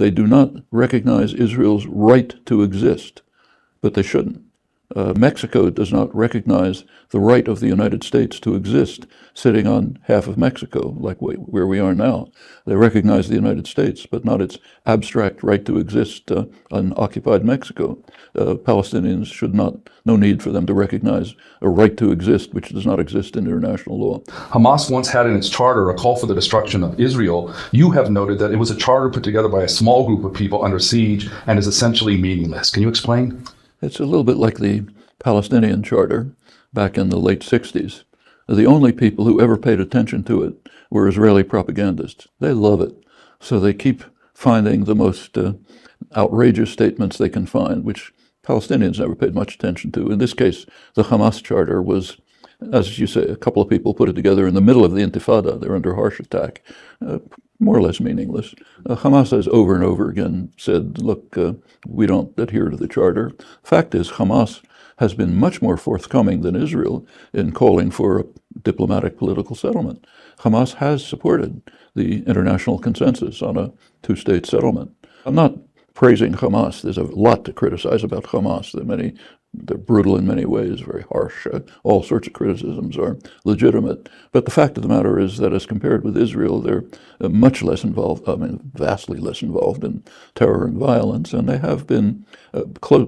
They do not recognize Israel's right to exist, but they shouldn't. Mexico does not recognize the right of the United States to exist sitting on half of Mexico, like where we are now. They recognize the United States, but not its abstract right to exist on occupied Mexico. Palestinians should not, no need for them to recognize a right to exist which does not exist in international law. Hamas once had in its charter a call for the destruction of Israel. You have noted that it was a charter put together by a small group of people under siege and is essentially meaningless. Can you explain? It's a little bit like the Palestinian Charter back in the late 60s. The only people who ever paid attention to it were Israeli propagandists. They love it, so they keep finding the most outrageous statements they can find, which Palestinians never paid much attention to. In this case, the Hamas Charter was, as you say, a couple of people put it together in the middle of the Intifada. They're under harsh attack. More or less meaningless. Hamas has over and over again said, look, we don't adhere to the charter. Fact is, Hamas has been much more forthcoming than Israel in calling for a diplomatic political settlement. Hamas has supported the international consensus on a two-state settlement. I'm not praising Hamas. There's a lot to criticize about Hamas. They're brutal in many ways, very harsh. All sorts of criticisms are legitimate. But the fact of the matter is that as compared with Israel, they're much less involved, vastly less involved in terror and violence, and they have been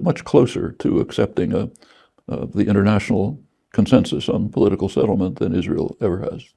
much closer to accepting the international consensus on political settlement than Israel ever has.